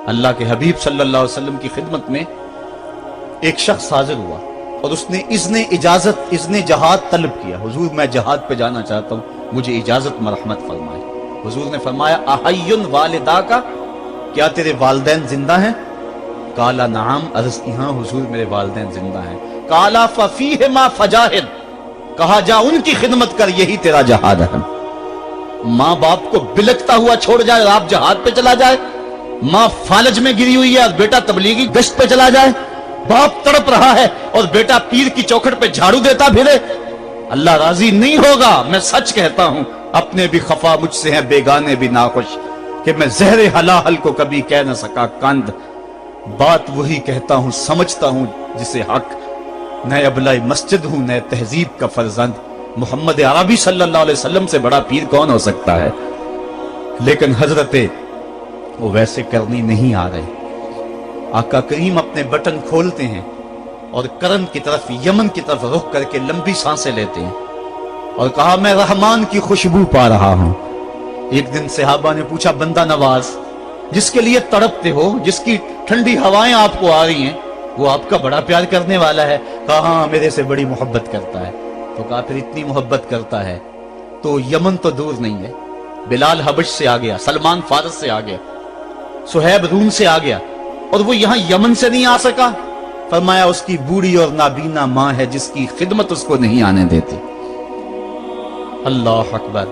اللہ کے حبیب صلی اللہ علیہ وسلم کی خدمت میں ایک شخص حاضر ہوا اور اس نے اذن جہاد طلب کیا. حضور میں جہاد پہ جانا چاہتا ہوں, مجھے اجازت مرحمت فرمائے. حضور نے فرمایا احیٌ والدا کا, کیا تیرے والدین زندہ ہیں؟ قال نعم, عرض کی ہاں حضور میرے والدین زندہ ہیں. قال ففیہما فجاہد, کہا جا ان کی خدمت کر, یہی تیرا جہاد ہے. ماں باپ کو بلکتا ہوا چھوڑ جائے اور آپ جہاد پہ چلا جائے, ماں فالج میں گری ہوئی ہے اور بیٹا تبلیغی گشت پہ چلا جائے, باپ تڑپ رہا ہے اور بیٹا پیر کی چوکھٹ پہ جھاڑو دیتا پھرے, اللہ راضی نہیں ہوگا. میں سچ کہتا ہوں, اپنے بھی خفا مجھ سے ہیں, بیگانے بھی ناخوش, کہ میں زہر حلال کو کبھی کہہ نہ سکا کند. بات وہی کہتا ہوں سمجھتا ہوں جسے حق, نہ ابلۂ مسجد ہوں نہ تہذیب کا فرزند. محمد عربی صلی اللہ علیہ وسلم سے بڑا پیر کون ہو سکتا ہے؟ لیکن حضرت وہ ویسے کرنی نہیں آ رہے. آقا کریم اپنے بٹن کھولتے ہیں اور کرن کی طرف, یمن کی طرف رخ کر کے لمبی سانسیں لیتے ہیں اور کہا میں رحمان کی خوشبو پا رہا ہوں. ایک دن صحابہ نے پوچھا بندہ نواز جس کے لیے تڑپتے ہو, جس کی ٹھنڈی ہوائیں آپ کو آ رہی ہیں, وہ آپ کا بڑا پیار کرنے والا ہے. کہا ہاں میرے سے بڑی محبت کرتا ہے. تو کہا پھر اتنی محبت کرتا ہے تو یمن تو دور نہیں ہے, بلال حبش سے آ گیا, سلمان فارس سے آ گیا, سہیب روم سے آ گیا, اور وہ یہاں یمن سے نہیں آ سکا. فرمایا اس کی بوڑھی اور نابینا ماں ہے جس کی خدمت اس کو نہیں آنے دیتی. اللہ اکبر.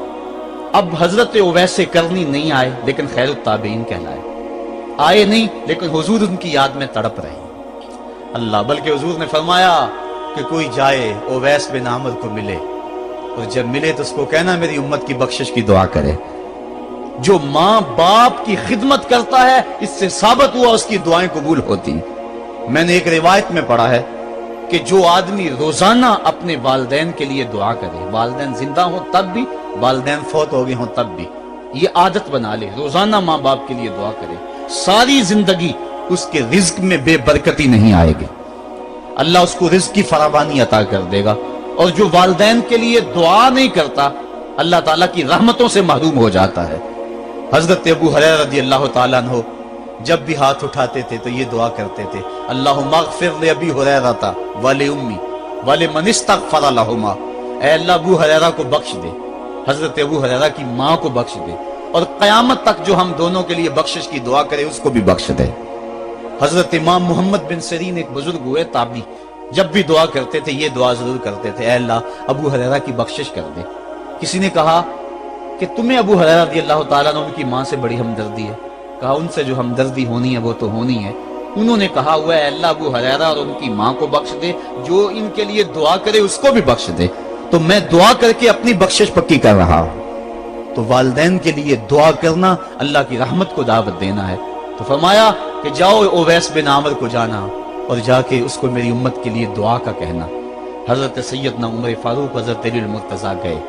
اب حضرت اویس کرنی نہیں آئے لیکن خیر التابعین کہلائے. آئے نہیں لیکن حضور ان کی یاد میں تڑپ رہے. اللہ, بلکہ حضور نے فرمایا کہ کوئی جائے اویس بن عامر کو ملے, اور جب ملے تو اس کو کہنا میری امت کی بخشش کی دعا کرے. جو ماں باپ کی خدمت کرتا ہے اس سے ثابت ہوا اس کی دعائیں قبول ہوتی. میں نے ایک روایت میں پڑھا ہے کہ جو آدمی روزانہ اپنے والدین کے لیے دعا کرے, والدین زندہ ہوں تب بھی, والدین فوت ہو گئے ہوں تب بھی, یہ عادت بنا لے, روزانہ ماں باپ کے لیے دعا کرے, ساری زندگی اس کے رزق میں بے برکتی نہیں آئے گی. اللہ اس کو رزق کی فراوانی عطا کر دے گا. اور جو والدین کے لیے دعا نہیں کرتا اللہ تعالیٰ کی رحمتوں سے محروم ہو جاتا ہے. حضرت ابو ہریرہ رضی اللہ تعالیٰ عنہ جب بھی ہاتھ اٹھاتے تھے تو یہ دعا کرتے تھے, اللہم اغفر لأبی ہریرہ ولأمی ولمن استغفر لہما. اے اللہ ابو ہریرہ کو بخش دے, حضرت ابو ہریرہ کی ماں کو بخش دے, اور قیامت تک جو ہم دونوں کے لیے بخشش کی دعا کرے اس کو بھی بخش دے. حضرت امام محمد بن سیرین ایک بزرگ ہوئے تابعی, جب بھی دعا کرتے تھے یہ دعا ضرور کرتے تھے, اے اللہ ابو ہریرہ کی بخشش کر دے. کسی نے کہا کہ تمہیں ابو ہریرہ رضی اللہ تعالیٰ عنہ ان کی ماں سے بڑی ہمدردی ہے. کہا ان سے جو ہمدردی ہونی ہے وہ تو ہونی ہے. انہوں نے کہا ہوا ہے اللہ ابو ہریرہ اور ان کی ماں کو بخش دے, جو ان کے لیے دعا کرے اس کو بھی بخش دے. تو میں دعا کر کے اپنی بخشش پکی کر رہا ہوں. تو والدین کے لیے دعا کرنا اللہ کی رحمت کو دعوت دینا ہے. تو فرمایا کہ جاؤ اویس بن عامر کو جانا اور جا کے اس کو میری امت کے لیے دعا کا کہنا. حضرت سیدنا عمر فاروق حضرت علی المرتضیٰ گئے,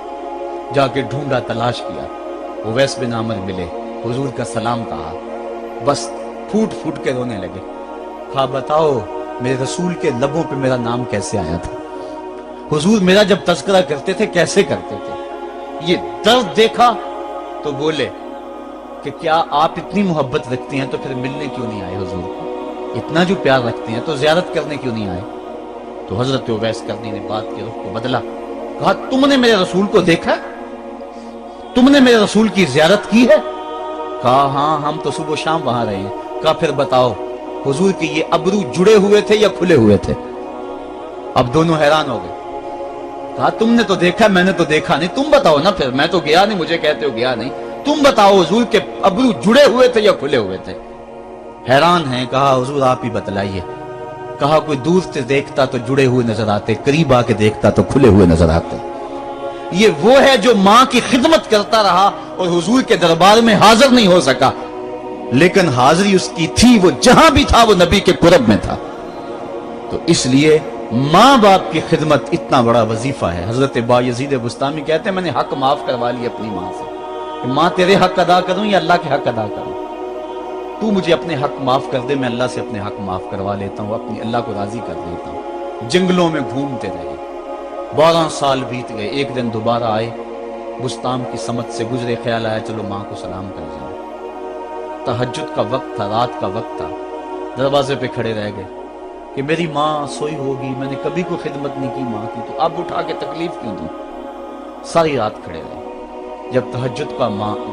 جا کے ڈھونڈا, تلاش کیا, اویس بن عامر ملے, حضور کا سلام کہا, بس پھوٹ پھوٹ کے رونے لگے. کہا بتاؤ میرے رسول کے لبوں پہ میرا نام کیسے آیا تھا, حضور میرا جب تذکرہ کرتے تھے کیسے کرتے تھے. یہ درد دیکھا تو بولے کہ کیا آپ اتنی محبت رکھتے ہیں تو پھر ملنے کیوں نہیں آئے حضور کو, اتنا جو پیار رکھتے ہیں تو زیارت کرنے کیوں نہیں آئے. تو حضرت اویس کرنی نے بات کے رخ کو بدلا. کہا تم نے میرے رسول کو دیکھا, تم نے میرے رسول کی زیارت کی ہے؟ کہا ہاں ہم تو صبح و شام وہاں رہے ہیں. کہا پھر بتاؤ حضور کے یہ ابرو جڑے ہوئے تھے یا کھلے ہوئے تھے؟ اب دونوں حیران ہو گئے. کہا تم نے تو دیکھا, میں نے تو دیکھا نہیں, تم بتاؤ نا. پھر میں تو گیا نہیں, مجھے کہتے ہو گیا نہیں, تم بتاؤ حضور کے ابرو جڑے ہوئے تھے یا کھلے ہوئے تھے؟ حیران ہیں. کہا حضور آپ ہی بتلائیے. کہا کوئی دور سے دیکھتا تو جڑے ہوئے نظر آتے, قریب آ کے دیکھتا تو کھلے ہوئے نظر آتے. یہ وہ ہے جو ماں کی خدمت کرتا رہا اور حضور کے دربار میں حاضر نہیں ہو سکا, لیکن حاضری اس کی تھی, وہ جہاں بھی تھا وہ نبی کے قرب میں تھا. تو اس لیے ماں باپ کی خدمت اتنا بڑا وظیفہ ہے. حضرت بایزید بستامی کہتے ہیں میں نے حق معاف کروا لی اپنی ماں سے, کہ ماں تیرے حق ادا کروں یا اللہ کے حق ادا کروں, تو مجھے اپنے حق معاف کر دے, میں اللہ سے اپنے حق معاف کروا لیتا ہوں, اپنی اللہ کو راضی کر لیتا ہوں. جنگلوں میں گھومتے رہے, 12 سال بیت گئے. ایک دن دوبارہ آئے, بستام کی سمت سے گزرے, خیال آیا چلو ماں کو سلام کر جائیں. तहज्जुद का वक्त था, रात का वक्त था, दरवाजे पे खड़े रह गए कि मेरी माँ सोई होगी, मैंने कभी कोई खिदमत नहीं की माँ की, तो अब उठा के तकलीफ क्यों दूं। सारी रात खड़े रहे। जब तहज्जुद का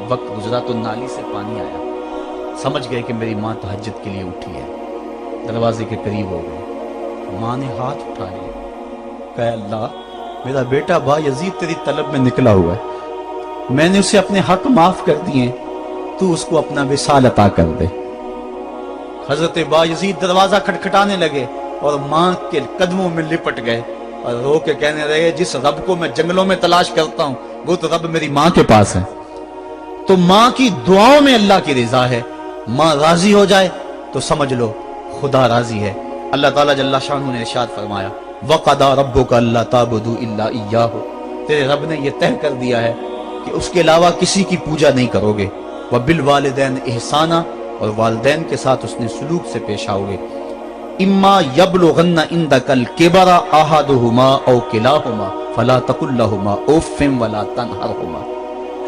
वक्त गुजरा तो नाली से पानी आया, समझ गए कि मेरी माँ तहज्जुद के लिए उठी है। दरवाजे के करीब हो गए, माँ ने हाथ उठा लिया, कहा अल्लाह मेरा बेटा बा यजीद तेरी तलब में निकला हुआ है, मैंने उसे अपने हक माफ कर दिए, तू उसको अपना विसाल अता कर दे। हजरत बा यजीद दरवाजा खटखटाने लगे और माँ के कदमों में लिपट गए और रो के कहने लगे, जिस रब को मैं जंगलों में तलाश करता हूं वो तो रब मेरी माँ के पास है। तो माँ की दुआओं में अल्लाह की रिजा है, माँ राजी हो जाए तो समझ लो खुदा राजी है। अल्लाह ताला जल्ला शानहू ने इरशाद फरमाया, वक़दा रब्बुका अल्ला ताबुदू इल्ला इय्याहु, तेरे रब ने यह तय कर दिया है कि उसके अलावा किसी की पूजा नहीं करोगे। व बिल वालिदैन इहसाना, और वालिदैन के साथ उसने सुलूक से पेश आओगे। इम्मा यबलुगन्ना इंदकल किबरा अहदुहुमा औ किलाहुमा फला तकुल लहुमा उफ़्फ़िन वला तनहरहुमा,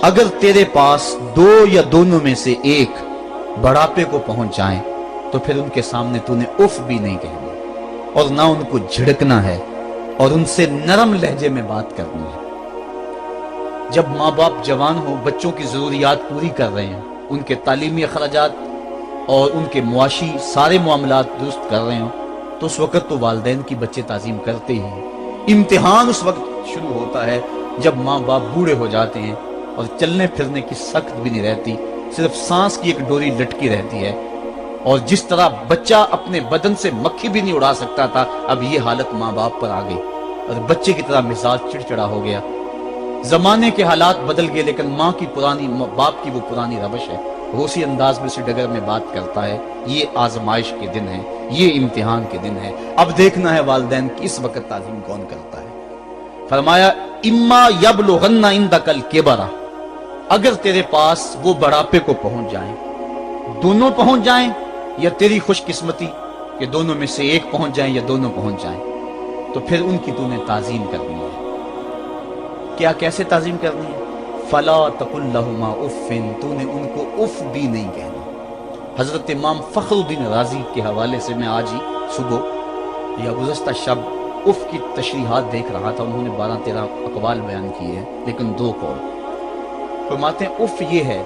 अगर तेरे पास दो या दोनों में से एक बढ़ापे को पहुंच जाए तो फिर उनके सामने तूने उफ भी नहीं कहनी और ना उनको झिड़कना है और उनसे नरम लहजे में बात करनी है। जब माँ बाप जवान हो, बच्चों की जरूरियात पूरी कर रहे हैं, उनके तालीमी अखराजात और उनके मुआशी सारे मामलात दुरुस्त कर रहे हो, तो उस वक्त तो वालिदैन की बच्चे ताजीम करते ही। इम्तिहान उस वक्त शुरू होता है जब माँ बाप बूढ़े हो जाते हैं और चलने फिरने की सख्त भी नहीं रहती, सिर्फ सांस की एक डोरी लटकी रहती है। और जिस तरह बच्चा अपने बदन से मक्खी भी नहीं उड़ा सकता था, अब ये हालत माँ बाप पर आ गई और बच्चे की तरह मिजाज चिड़चिड़ा हो गया। जमाने के हालात बदल गए, लेकिन माँ की पुरानी, बाप की वो पुरानी रवश है, वो उसी अंदाज में, उसी डगर में बात करता है। ये आजमाइश के दिन है, ये इम्तिहान के दिन है। अब देखना है वालिदैन की इस वक्त ताज़ीम कौन करता है। फरमाया इम्मा यबलुगन्ना इंदकल किबरा, अगर तेरे पास वो बढ़ापे को पहुंच जाए, दोनों पहुंच जाएं, या तेरी खुशकिस्मती कि दोनों में से एक पहुंच जाए या दोनों पहुंच जाएं, तो फिर उनकी तूने ताजीम करनी है। क्या, कैसे ताजीम करनी है? फला तकुल लहुमा उफ़्फ़िन, तूने उनको उफ भी नहीं कहना। हजरत इमाम फखरुद्दीन राजी के हवाले से मैं आज ही सुबह या गुज़श्ता शब उफ की तशरीहात देख रहा था। उन्होंने 12-13 अक़वाल बयान किए हैं, लेकिन 2 कौल फरमाते हैं। उफ ये है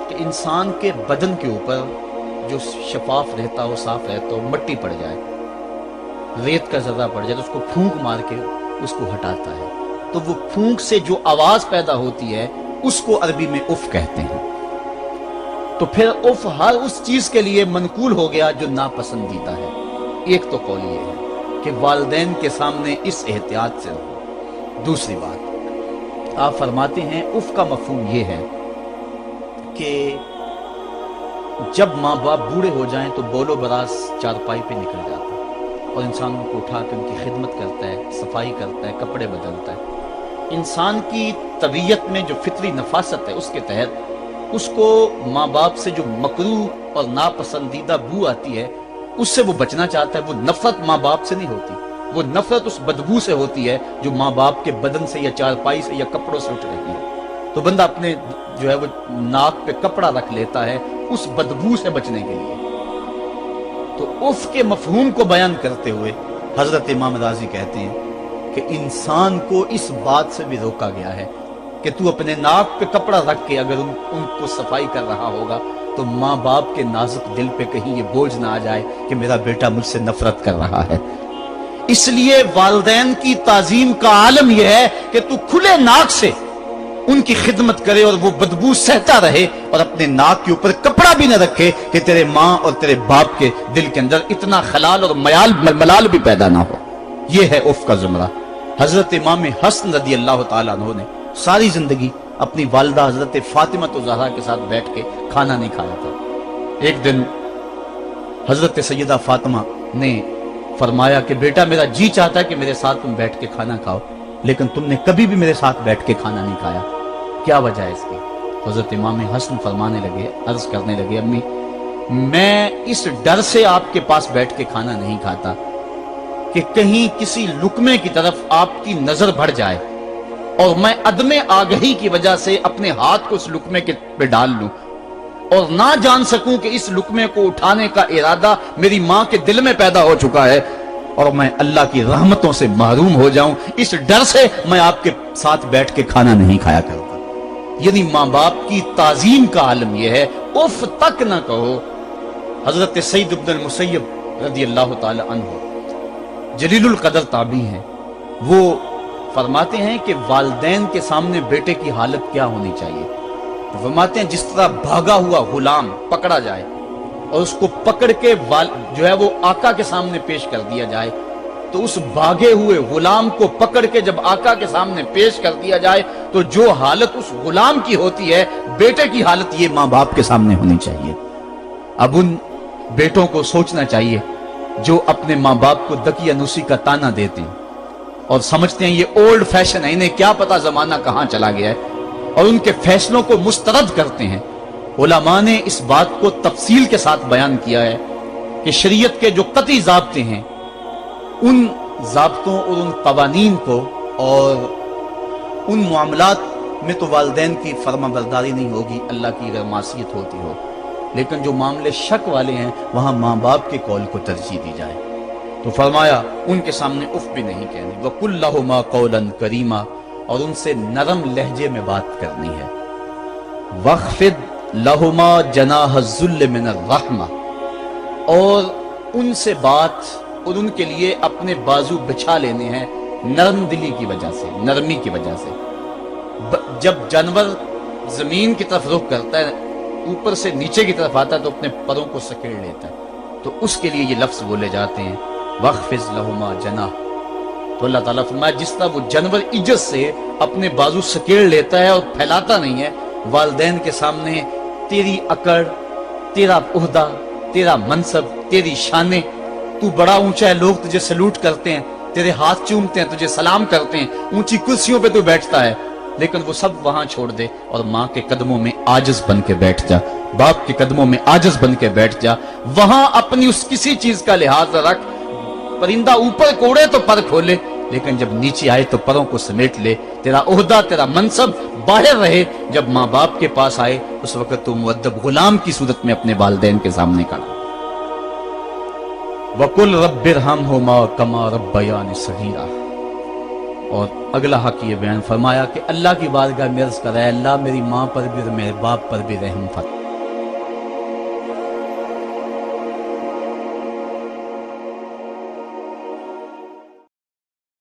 कि इंसान के बदन के ऊपर जो शफाफ रहता हो, साफ रहता हो, मट्टी पड़ जाए, रेत का ज़र्रा पड़ जाए तो उसको फूंक मार के उसको हटाता है, तो वो फूंक से जो आवाज पैदा होती है उसको अरबी में उफ कहते हैं। तो फिर उफ हर उस चीज के लिए मनकूल हो गया जो नापसंदीदा है। एक तो कौल ये है कि वालिदैन के सामने इस एहतियात से रहो। दूसरी बात, आप फरमाते हैं उफ का मफहूम ये है कि जब माँ बाप बूढ़े हो जाएं तो बोलो बरास चारपाई पे निकल जाता है और इंसान उनको उठा के उनकी खिदमत करता है, सफाई करता है, कपड़े बदलता है। इंसान की तबीयत में जो फितरी नफासत है उसके तहत उसको माँ बाप से जो मकरूह और नापसंदीदा बू आती है उससे वो बचना चाहता है। वो नफरत माँ बाप से नहीं होती, वो नफरत उस बदबू से होती है जो माँ बाप के बदन से या चारपाई से या कपड़ों से उठ रही है। तो बंदा अपने जो है वो नाक पे कपड़ा रख लेता है उस बदबू से बचने के लिए। तो उफ के मफहूम को बयान करते हुए हजरत इमाम राजी कहते हैं कि इंसान को इस बात से भी रोका गया है कि तू अपने नाक पे कपड़ा रख के अगर उनको सफाई कर रहा होगा तो माँ बाप के नाजुक दिल पे कहीं ये बोझ ना आ जाए कि मेरा बेटा मुझसे नफरत कर रहा है। इसलिए वालिदैन की ताजीम का आलम यह है कि तू खुले नाक से उनकी खिदमत करे और वो बदबू सहता रहे और अपने नाक के ऊपर कपड़ा भी न रखे कि तेरे माँ और तेरे बाप के दिल के अंदर इतना खलाल और मलाल भी पैदा ना हो। यह है उफ का जुमरा। हजरत इमाम हसन रदी अल्लाह ताला अन्हु ने सारी जिंदगी अपनी वालिदा हजरत फातिमा तो ज़हरा के साथ बैठ के खाना नहीं खाया था। एक दिन हजरत सैयदा फातिमा ने फरमाया कि बेटा मेरा जी चाहता है कि मेरे साथ तुम बैठ के खाना खाओ, लेकिन तुमने कभी भी मेरे साथ बैठ के खाना नहीं खाया, क्या वजह है इसकी? हजरत इमाम हसन फरमाने लगे, अर्ज करने लगे, अम्मी मैं इस डर से आपके पास बैठ के खाना नहीं खाता कि कहीं किसी लुकमे की तरफ आपकी नजर बढ़ जाए और मैं अदमे आगही की वजह से अपने हाथ को उस लुकमे के पे डाल लूं और ना जान सकूं कि इस लुकमे को उठाने का इरादा मेरी मां के दिल में पैदा हो चुका है और मैं अल्लाह की रहमतों से महरूम हो जाऊं, इस डर से मैं आपके साथ बैठ के खाना नहीं खाया करता। यानी मां बाप की ताजीम का आलम यह है, उफ तक ना कहो। हजरत सईद इब्न मुसय्यब रदी अल्लाह ताला अन्हु जलीलुल कदर ताबी हैं, वो फरमाते हैं कि वालिदैन के सामने बेटे की हालत क्या होनी चाहिए। तो फरमाते हैं जिस तरह भागा हुआ गुलाम पकड़ा जाए और उसको पकड़ के जो है वो आका के सामने पेश कर दिया जाए, तो उस भागे हुए गुलाम को पकड़ के जब आका के सामने पेश कर दिया जाए तो जो हालत उस गुलाम की होती है, बेटे की हालत ये मां बाप के सामने होनी चाहिए। अब उन बेटों को सोचना चाहिए जो अपने मां बाप को दकियानुसी का ताना देते हैं और समझते हैं ये ओल्ड फैशन है, इन्हें क्या पता जमाना कहां चला गया है, और उनके फैसलों को मुस्तरद करते हैं। उलमा ने इस बात को तफसील के साथ बयान किया है कि शरीयत के जो कतई ज़ाब्ते हैं, उन ज़ाब्तों और उन कवानीन को और उन मामलात में तो वालिदैन की फर्माबरदारी नहीं होगी, अल्लाह की अगर मासियत होती हो, लेकिन जो मामले शक वाले हैं वहां मां बाप के कौल को तरजीह दी जाए। तो फरमाया उनके सामने उफ भी नहीं कहनी, वकुल लहुमा कौलन करीमा, और उनसे नरम लहजे में बात करनी है। वख्फिद लहुमा जनाह ज़ुल्ल मिनर रहमा, और उनसे बात और उनके लिए अपने बाजू बिछा लेने हैं नरम दिली की वजह से, नरमी की वजह से। जब जानवर जमीन की तरफ रुख करता है, ऊपर से नीचे की तरफ आता है तो अपने परों को सकेड़ लेता है, तो उसके लिए ये लफ्ज बोले जाते हैं वख्फिज लहुमा जनाह। तो अल्लाह ताला फरमाया जिस तरह वो जानवर इज्जत से अपने बाजू सकेड़ लेता है और फैलाता नहीं है, वालिदैन के सामने तेरी अकड़, तेरा उहदा, तेरा मनसब, तेरी शाने, तू बड़ा ऊंचा है, लोग तुझे सलूट करते हैं, तेरे हाथ चूमते हैं, तुझे सलाम करते हैं, ऊंची कुर्सियों पे तू बैठता है, लेकिन वो सब वहां छोड़ दे और माँ के कदमों में आजिज बन के बैठ जा, बाप के कदमों में आजिज बन के बैठ जा। वहां अपनी उस किसी चीज का लिहाज रख, परिंदा ऊपर कोड़े तो पर खोले, लेकिन जब नीचे आए तो परों को समेट ले। तेरा ओहदा, तेरा मनसब बाहर रहे, जब माँ बाप के पास आए उस वक्त तू मुअद्दब गुलाम की सूरत में अपने वालिदैन के सामने खड़ा। वकुल रब्बिरहमहुमा कमा रब्बयानी सगीरा, और अगला हक ये बयान फरमाया कि अल्लाह की बारगाह में अर्ज़ कर, अल्लाह मेरी माँ पर भी और मेरे बाप पर भी रहम फरमा।